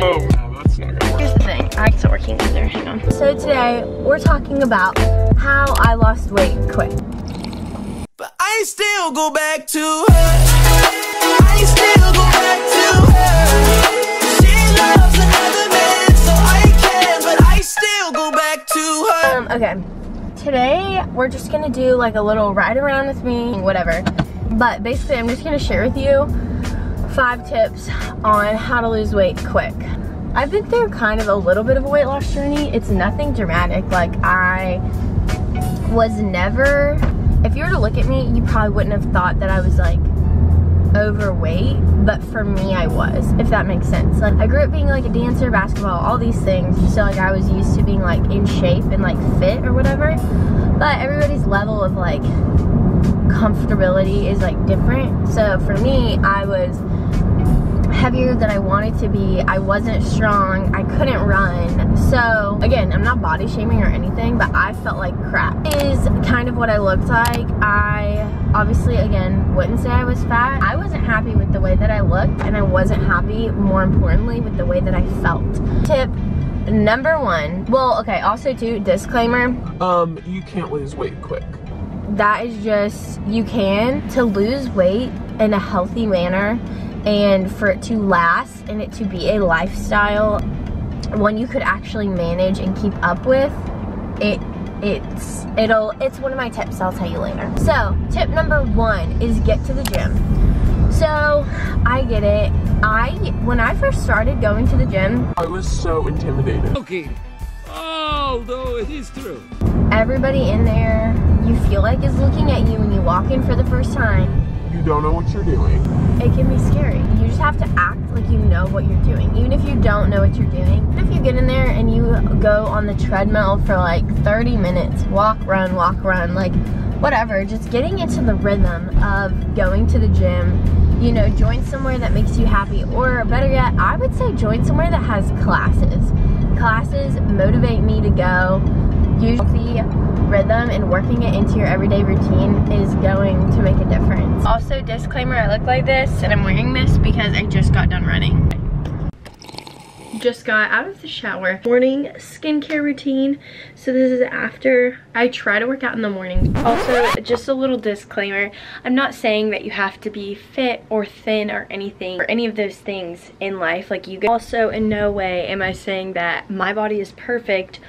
Oh, no, that's not gonna work. Here's the thing, it's not working either, hang on. So today, we're talking about how I lost weight quick. But I still go back to her. I still go back to her. She loves another man, so I can, but I still go back to her. Okay. Today, we're just gonna do like a little ride around with me, whatever. But basically, I'm just gonna share with you 5 tips on how to lose weight quick. I've been through kind of a little bit of a weight loss journey. It's nothing dramatic. Like, I was never, if you were to look at me, you probably wouldn't have thought that I was like overweight, but for me I was, if that makes sense. Like, I grew up being like a dancer, basketball, all these things, so like I was used to being like in shape and like fit or whatever, but everybody's level of like comfortability is like different. So for me, I was heavier than I wanted to be. I wasn't strong. I couldn't run. So again, I'm not body shaming or anything, but I felt like crap. Is kind of what I looked like. I obviously, again, wouldn't say I was fat. I wasn't happy with the way that I looked, and I wasn't happy, more importantly, with the way that I felt. Tip number 1. Well, okay, also too, disclaimer. You can't lose weight quick. That is just, you can. To lose weight in a healthy manner, and for it to last and it to be a lifestyle, one you could actually manage and keep up with, it's one of my tips I'll tell you later. So tip number 1 is get to the gym. So I get it. When I first started going to the gym, I was so intimidated. Okay, although it is true. Everybody in there, you feel like is looking at you when you walk in for the first time. You don't know what you're doing. It can be scary. You just have to act like you know what you're doing, even if you don't know what you're doing. If you get in there and you go on the treadmill for like 30 minutes, walk, run, like whatever, just getting into the rhythm of going to the gym, you know, join somewhere that makes you happy, or better yet, I would say join somewhere that has classes. Classes motivate me to go. Usually rhythm and working it into your everyday routine is going to make a difference. Also, disclaimer, I look like this and I'm wearing this because I just got done running. Just got out of the shower. Morning skincare routine. So this is after. I try to work out in the morning. Also, just a little disclaimer, I'm not saying that you have to be fit or thin or anything, or any of those things in life like you guys. Also, in no way am I saying that my body is perfect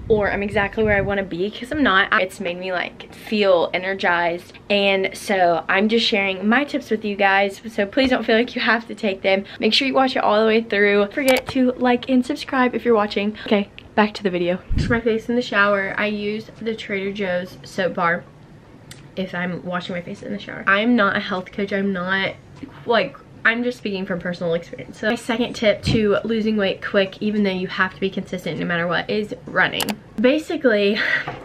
or I'm exactly where I want to be, because I'm not. It's made me like feel energized, and so I'm just sharing my tips with you guys, so please don't feel like you have to take them. Make sure you watch it all the way through. Don't forget to like and subscribe if you're watching. Okay, back to the video. Wash my face in the shower. I use the Trader Joe's soap bar if I'm washing my face in the shower. I'm not a health coach. I'm not like, I'm just speaking from personal experience. So my second tip to losing weight quick, even though you have to be consistent no matter what, is running. Basically,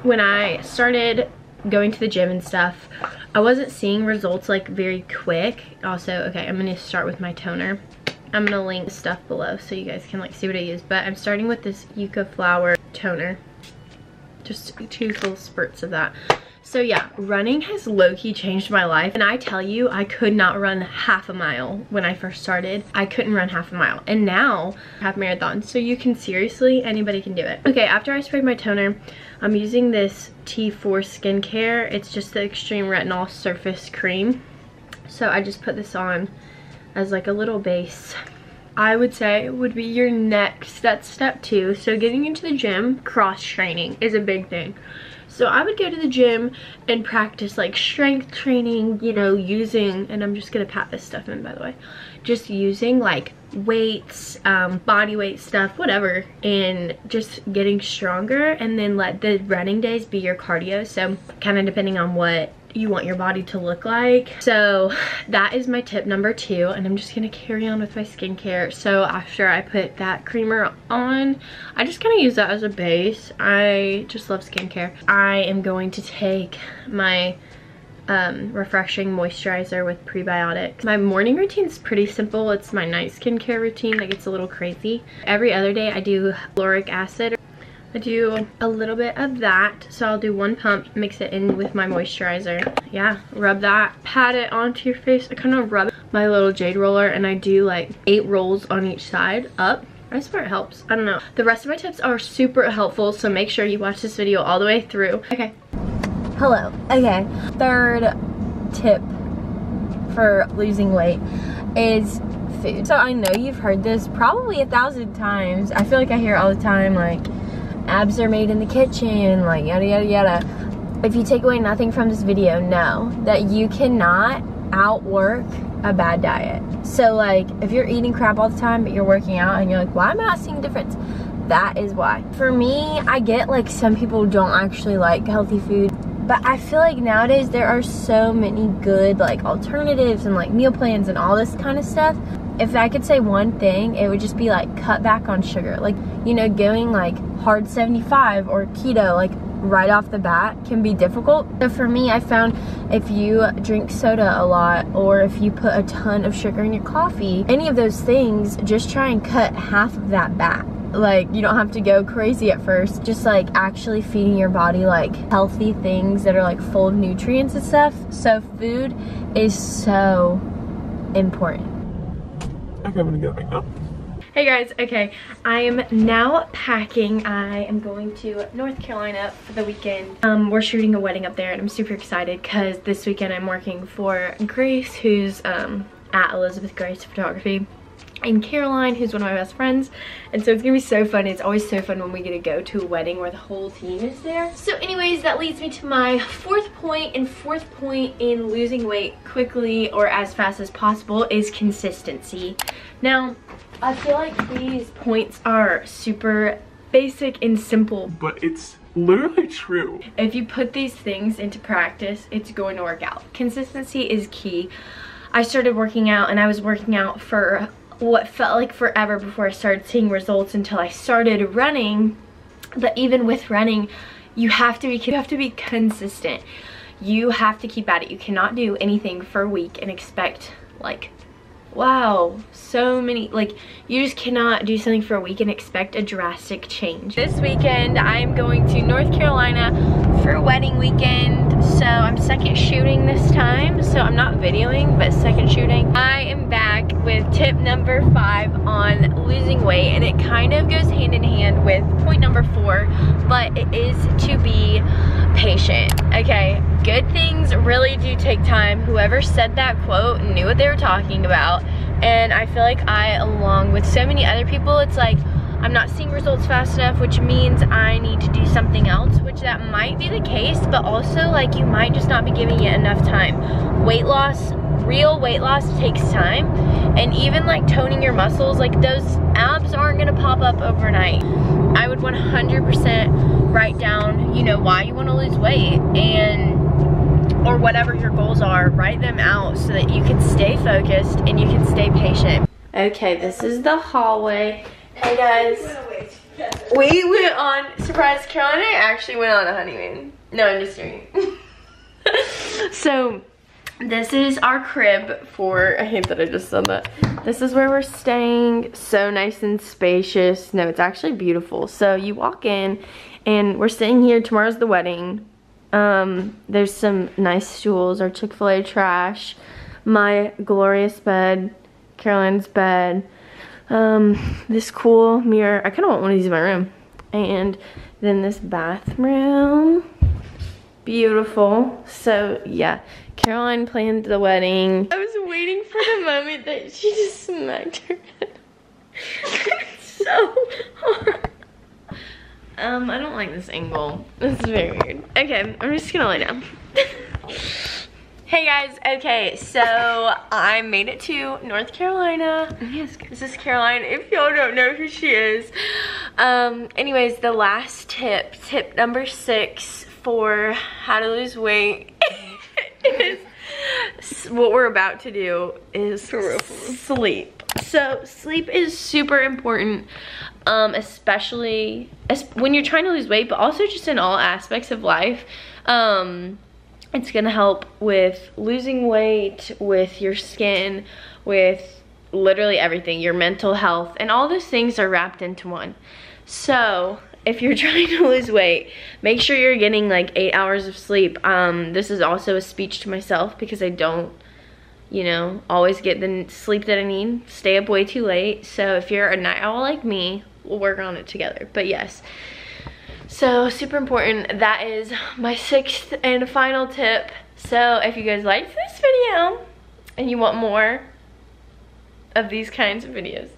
when I started going to the gym and stuff, I wasn't seeing results like very quick. Also, okay, I'm gonna start with my toner. I'm gonna link the stuff below so you guys can like see what I use, but I'm starting with this Yucca Flower toner. Just 2 full spurts of that. So yeah, running has low-key changed my life, and I tell you, I could not run half a mile when I first started. I couldn't run half a mile, and now I have marathons, so you can seriously, anybody can do it. Okay, after I sprayed my toner, I'm using this T4 skincare. It's just the Extreme Retinol Surface Cream. So I just put this on as like a little base. I would say would be your next, that's step 2. So getting into the gym, cross training is a big thing. So I would go to the gym and practice like strength training, you know, using, and I'm just gonna pat this stuff in, by the way, just using like weights, body weight stuff, whatever, and just getting stronger, and then let the running days be your cardio. So kind of depending on what you want your body to look like. So that is my tip number 2, and I'm just gonna carry on with my skincare. So after I put that creamer on, I just kind of use that as a base. I just love skincare. I am going to take my refreshing moisturizer with prebiotics. My morning routine is pretty simple. It's my night skincare routine that gets a little crazy. Every other day I do hyaluronic acid. I do a little bit of that, so I'll do 1 pump, mix it in with my moisturizer. Yeah, rub that, pat it onto your face. I kind of rub my little jade roller, and I do like 8 rolls on each side up. I swear it helps. I don't know. The rest of my tips are super helpful, so make sure you watch this video all the way through. Okay. Hello. Okay. Third tip for losing weight is food. So I know you've heard this probably 1,000 times. I feel like I hear it all the time, like abs are made in the kitchen, like yada yada yada. If you take away nothing from this video, know that you cannot outwork a bad diet. So like if you're eating crap all the time but you're working out and you're like, why am I not seeing a difference? That is why. For me, I get like some people don't actually like healthy food, but I feel like nowadays there are so many good like alternatives and like meal plans and all this kind of stuff. If I could say one thing, it would just be like cut back on sugar. Like, you know, going like hard 75 or keto like right off the bat can be difficult. So for me, I found if you drink soda a lot or if you put a ton of sugar in your coffee, any of those things, just try and cut half of that back. Like, you don't have to go crazy at first. Just like actually feeding your body like healthy things that are like full of nutrients and stuff. So food is so important. Okay, I'm gonna get back now. Hey guys, okay, I am now packing. I am going to North Carolina for the weekend. We're shooting a wedding up there and I'm super excited because this weekend I'm working for Grace, who's at Elizabeth Grace Photography, and Caroline, who's one of my best friends. And so it's gonna be so fun. It's always so fun when we get to go to a wedding where the whole team is there. So anyways, that leads me to my fourth point in losing weight quickly or as fast as possible is consistency. Now, I feel like these points are super basic and simple, But it's literally true. if you put these things into practice, it's going to work out. Consistency is key. I started working out and I was working out for what felt like forever before I started seeing results until I started running. But even with running, you have to be consistent. You have to keep at it. You cannot do anything for a week and expect like, wow, so many, like, you just cannot do something for a week and expect a drastic change. This weekend, I'm going to North Carolina for a wedding weekend, so I'm second shooting this time, so I'm not videoing, but second shooting. I am back with tip number 5 on losing weight, and it kind of goes hand in hand with point number 4, but it is to be patient, okay? Good things really do take time. Whoever said that quote knew what they were talking about, and I feel like I, along with so many other people, it's like I'm not seeing results fast enough, which means I need to do something else, which that might be the case, but also like you might just not be giving it enough time. Weight loss, real weight loss takes time, and even like toning your muscles, like those abs aren't gonna pop up overnight. I would 100% write down, you know, why you want to lose weight, and or whatever your goals are, write them out so that you can stay focused and you can stay patient. Okay, this is the hallway. Hey guys, we went on, surprise, Caroline and I actually went on a honeymoon. No, I'm just kidding. So, this is our crib for, I hate that I just said that. This is where we're staying, so nice and spacious. No, it's actually beautiful. So you walk in and we're staying here, tomorrow's the wedding. There's some nice stools, our Chick-fil-A trash, my glorious bed, Caroline's bed, this cool mirror. I kind of want one of these in my room. And then this bathroom, beautiful. So yeah, Caroline planned the wedding. I was waiting for the moment that she just smacked her head. It's so hard. I don't like this angle. This is very weird. Okay, I'm just gonna lay down. Hey guys, okay, so I made it to North Carolina. Yes, this is Caroline, if y'all don't know who she is. Anyways, the last tip number 6 for how to lose weight is what we're about to do is sleep. So sleep is super important, especially when you're trying to lose weight, but also just in all aspects of life. It's gonna help with losing weight, with your skin, with literally everything, your mental health, and all those things are wrapped into one. So if you're trying to lose weight, make sure you're getting like 8 hours of sleep. This is also a speech to myself because I don't you know, always get the sleep that I need, stay up way too late. So if you're a night owl like me, we'll work on it together. But yes, so super important. That is my 6th and final tip. So if you guys liked this video and you want more of these kinds of videos,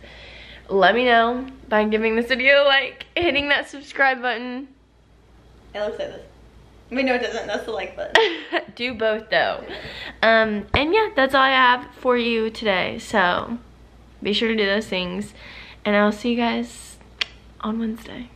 let me know by giving this video a like, hitting that subscribe button. It looks like this. Wait, no, it doesn't. That's the like button. Do both though. And yeah, that's all I have for you today. So be sure to do those things, and I'll see you guys on Wednesday.